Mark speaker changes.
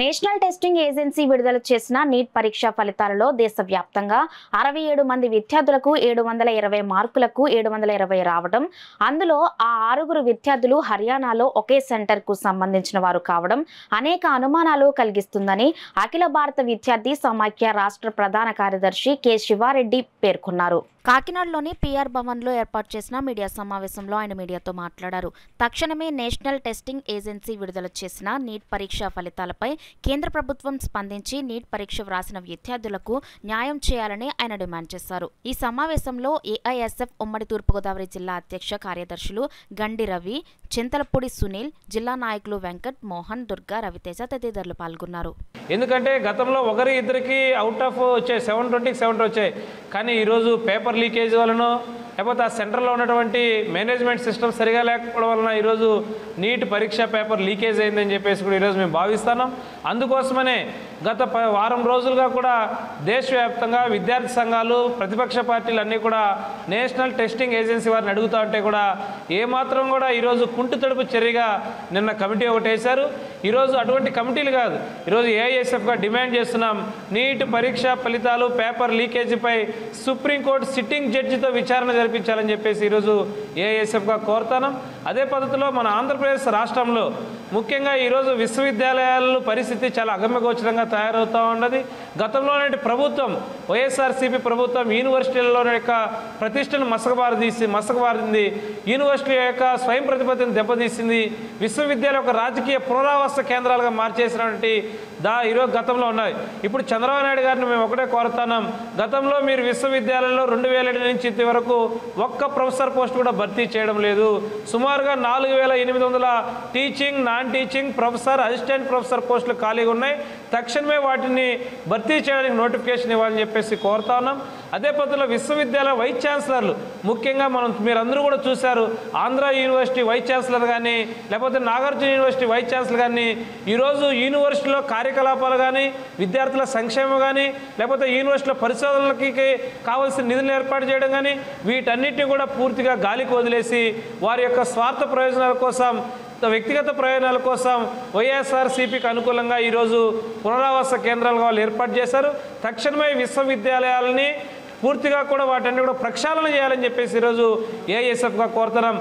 Speaker 1: National testing agency విడుదల చేసిన neat పరీక్ష ఫలితాలలో దేశవ్యాప్తంగా 67 మంది విద్యార్థులకు 720 మార్కులకు 720 రావడం, అందులో ఆ 6 విద్యార్థులు హర్యానాలో ఒకే సెంటర్ కు సంబంధించిన వారు కావడం అనేక అనుమానాలు కలిగిస్తుందని అఖిల భారత విద్యార్థి సమాఖ్య రాష్ట్ర ప్రధాన కార్యదర్శి కె శివారెడ్డి పేర్కొన్నారు. కాకినాడలోని పిఆర్ భవన్లో ఏర్పాటు చేసిన మీడియా సమావేశంలో ఆయన మీడియాతో మాట్లాడారు. తక్షణమే నేషనల్ టెస్టింగ్ ఏజెన్సీ విడుదల చేసిన నీట్ పరీక్ష ఫలితాలపై కేంద్ర ప్రభుత్వం స్పందించి నీట్ పరీక్ష వ్రాసిన విద్యార్థులకు న్యాయం చేయాలని ఆయన డిమాండ్ చేశారు. ఈ సమావేశంలో ఏఐఎస్ఎఫ్ ఉమ్మడి తూర్పుగోదావరి జిల్లా అధ్యక్ష కార్యదర్శులు గండి రవి, చింతలపూడి సునీల్, జిల్లా నాయకులు వెంకట్, మోహన్, దుర్గా, రవితేజ తదితరులు పాల్గొన్నారు.
Speaker 2: ఎందుకంటే గతంలో ఒకరి ఇద్దరికి అవుట్ ఆఫ్ వచ్చాయి, 720కి 70 వచ్చాయి. కానీ ఈరోజు పేపర్ లీకేజ్ వలన లేకపోతే ఆ సెంటర్లో ఉన్నటువంటి మేనేజ్మెంట్ సిస్టమ్ సరిగా లేకపోవడం వలన ఈరోజు నీట్ పరీక్ష పేపర్ లీకేజ్ అయిందని చెప్పేసి కూడా ఈరోజు మేము భావిస్తున్నాం. అందుకోసమనే గత వారం రోజులుగా కూడా దేశవ్యాప్తంగా విద్యార్థి సంఘాలు, ప్రతిపక్ష పార్టీలు అన్నీ కూడా నేషనల్ టెస్టింగ్ ఏజెన్సీ వారిని అడుగుతూ ఉంటే కూడా ఏమాత్రం కూడా ఈరోజు కుంటు తడుపు చర్యగా నిన్న కమిటీ ఒకటి వేశారు. ఈరోజు అటువంటి కమిటీలు కాదు, ఈరోజు ఏఐఎస్ఎఫ్గా డిమాండ్ చేస్తున్నాం. నీట్ పరీక్ష ఫలితాలు పేపర్ లీకేజీపై సుప్రీంకోర్టు సిట్టింగ్ జడ్జితో విచారణ జరిపించాలని చెప్పేసి ఈరోజు ఏఐఎస్ఎఫ్గా కోరుతున్నాం. అదే పద్ధతిలో మన ఆంధ్రప్రదేశ్ రాష్ట్రంలో ముఖ్యంగా ఈరోజు విశ్వవిద్యాలయాల పరిస్థితి చాలా అగమ్యగోచరంగా తయారవుతూ ఉన్నది. గతంలోనే ప్రభుత్వం, వైఎస్ఆర్సీపీ ప్రభుత్వం యూనివర్సిటీలలో యొక్క ప్రతిష్టను మసకబారింది, యూనివర్సిటీ యొక్క స్వయం ప్రతిపత్తిని దెబ్బతీసింది, విశ్వవిద్యాలయం యొక్క రాజకీయ పునరావాస కేంద్రాలుగా మార్చేసినటువంటి ఈరోజు గతంలో ఉన్నాయి. ఇప్పుడు చంద్రబాబు నాయుడు గారిని మేము ఒకటే కోరుతున్నాం, గతంలో మీరు విశ్వవిద్యాలయంలో 2007 నుంచి ఇంతవరకు ఒక్క ప్రొఫెసర్ పోస్ట్ కూడా భర్తీ చేయడం లేదు. సుమారుగా 4800 teaching, non teaching, professor, assistant professor పోస్టులు ఖాళీగా ఉన్నాయి. తక్షణమే వాటిని భర్తీ చేయడానికి నోటిఫికేషన్ ఇవ్వాలని చెప్పేసి కోరుతా ఉన్నాం. అదే పద్ధతిలో విశ్వవిద్యాలయ వైస్ ఛాన్సలర్లు, ముఖ్యంగా మీరందరూ కూడా చూశారు, ఆంధ్ర యూనివర్సిటీ వైస్ ఛాన్సలర్ కానీ లేకపోతే నాగార్జున యూనివర్సిటీ వైస్ ఛాన్సలర్ కానీ ఈరోజు యూనివర్సిటీలో కార్యకలాపాలు కానీ, విద్యార్థుల సంక్షేమం కానీ, లేకపోతే యూనివర్సిటీలో పరిశోధనలకి కావాల్సిన నిధులు ఏర్పాటు చేయడం కానీ వీటన్నిటిని కూడా పూర్తిగా గాలికి వదిలేసి వారి యొక్క స్వార్థ ప్రయోజనాల కోసం, వ్యక్తిగత ప్రయోజనాల కోసం వైఎస్ఆర్సీపీకి అనుకూలంగా ఈరోజు పునరావాస కేంద్రాలుగా వాళ్ళు ఏర్పాటు చేశారు. తక్షణమే విశ్వవిద్యాలయాలని పూర్తిగా కూడా వాటన్ని కూడా ప్రక్షాళన చేయాలని చెప్పేసి ఈరోజు ఏఐఎస్ఎఫ్గా కోరుతున్నాం.